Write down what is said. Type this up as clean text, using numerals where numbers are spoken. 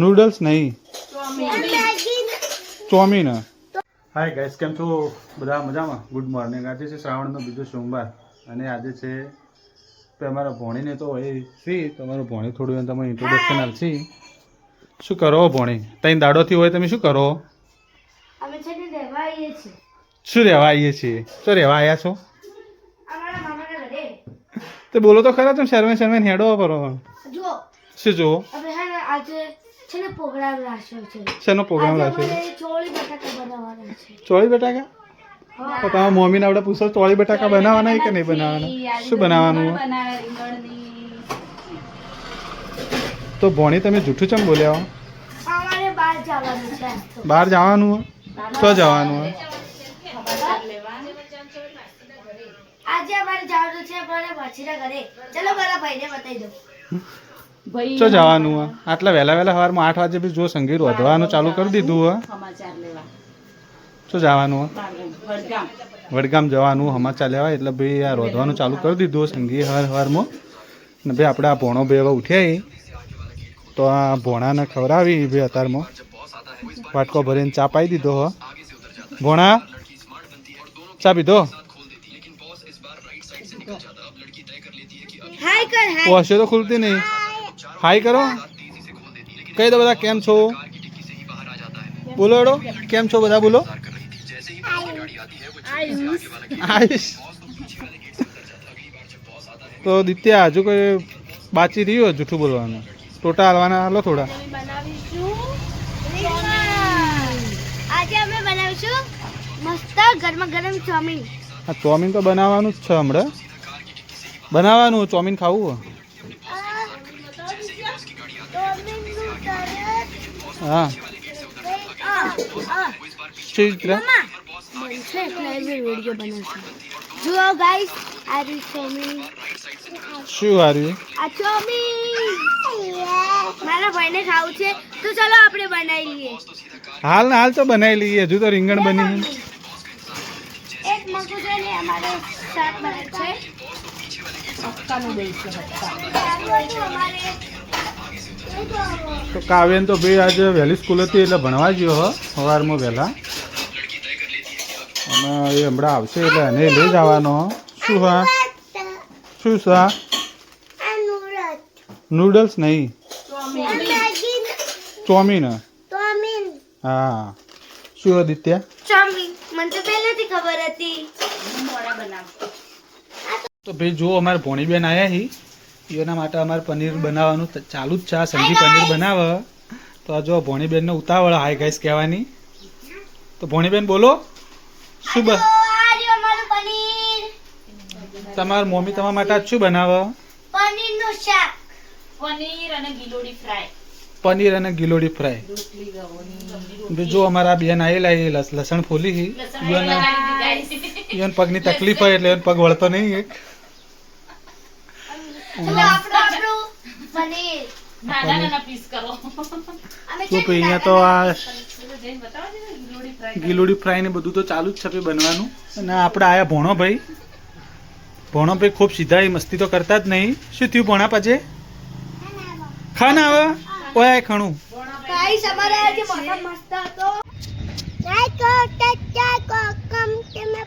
Noodles નહીં, chowmein. Hi guys, કેમ છો બધા? મજામાં? Good morning. આજે છે શ્રાવણનો બીજો સોમવાર અને આજે છે અમારા ભોણીને તો એ ફ્રી. તમારું ભોણી થોડું તમે ઇન્ટ્રોડક્શન આપશે. શું કરો ભોણી? તઈ દાડોથી હોય તમે શું કરો? અમે છે ને રહેવા આવીએ છીએ. શું રહેવા આવીએ છીએ? શું રહેવા આવ્યા છો? અમારા મામાના ઘરે. તો બોલો તો ખરા, તમે શરમે શરમે હેડો કરો. જો શું જુઓ? અમે હે ને આજે છે ને પ્રોગ્રામ રાખ્યો છે. શેનો પ્રોગ્રામ આજે રાખ્યો? અમારે ચોળી બટાકા બનાવવાના છે. ચોળી બટાકા? તો તમે મમ્મીને આપણે પૂછો ચોળી બટાકા બનાવવાના કે નહીં બનાવવાના? શું બનાવવાનું? તો ભોણી તમે જૂઠું ચમ બોલ્યા? અમારે બહાર જવાનું છે આજ તો. બહાર જવાનું? તો જવાનું? આજે અમારે જવાનું છે અમારા માછીના ઘરે. ચલો મારા ભાઈને બતાવી દો. તો જવાનું? આટલા વહેલા સવારમાં 8 વાગે બી જો સંગીત વધવાનું ચાલુ કરી દીધું. શું જવાનું? વડગામ જવાનું સમાચાર લેવા. એટલે ભાઈ આ રોધવાનું ચાલુ કરી દીધું સંગીત સવારમાં. ને ભાઈ આપણે આ ભોણો બે હવે ઉઠ્યા તો આ ભોણાને ખવડાવી ભાઈ અત્યારમાં વાટકો ભરીને ચા પાઈ દીધો. ભોણા ચા પીધો? હાય કર હાય. ઓછો તો ખુલતી નહીં. હાય કરો, કહી દો બધા કેમ છો? બોલો એડો, કેમ છો બધા? બોલો. આયુષ. તો દિત્યા હજુ કોઈ બાચી રહ્યો જૂઠું બોલવાનું? ટોટા હાલવાના હાલો થોડા. આજે અમે બનાવીશું મસ્ત ગરમા ગરમ ચાઉમીન. આ ચોમીન તો બનાવવાનું જ છે હમણાં. બનાવવાનું ચોમીન ખાવું? હા. જુઓ ગાઈસ, આ રી ચાઉમીન. શું હાર્યું? આ ચાઉમીન મારા ભાઈને ખાવું છે તો ચલો આપણે બનાવી લઈએ. હાલ ને હાલ તો બનાવી લઈએ. હજુ તો રીંગણ બની. એક મગું છે ને અમારે શાક બને છે. તો કાવ્યન તો ભાઈ આજે વહેલી સ્કૂલ હતી એટલે ભણવા ગયો હો સવારમાં વહેલા. અને એ હમણાં આવશે એટલે એને લઈ જવાનો. શું હા? શું સા? નૂડલ્સ નહીં, ચોમીન. હા. શું આદિત્ય? ચાઉમીન મને તો પહેલેથી ખબર હતી. તો ભાઈ જો અમારે ભોણીબેન આવ્યા હી, એના માટે અમારે પનીર બનાવવાનું ચાલુ જ છે. આ સંજી પનીર બનાવે તો આ જો ભોણીબેનને ઉતાવળ હાય ગાઈસ કહેવાની. તો ભોણીબેન બોલો. શું આ અમારું પનીર. તમારી મમ્મી તમારા માટે આજ શું બનાવે? પનીરનું શાક. પનીર અને ગિલોડી ફ્રાય. પનીર અને ગિલોડી ફ્રાય. જો અમારા બેન આવેલા એ લસણ ફોલી પગની તકલીફ હોય એટલે પગ વળતો નહીં. એક ચલો આપણું પનીર નાના નાના પીસ કરો. તો અહીંયા તો આ ગિલોડી ફ્રાય ને બધું તો ચાલુ જ છે બનવાનું. અને આપણે આયા ભોણો ભાઈ. ભોણો ભાઈ ખૂબ સીધા એ મસ્તી તો કરતા જ નહીં. શું થયું ભોણા પાછે? ખાના આવે ઓય ખાણું. ગાઈસ અમારે આજે મોસમ મસ્ત હતો. લાઈક કરો, સબસ્ક્રાઇબ કરો, કમ કે મે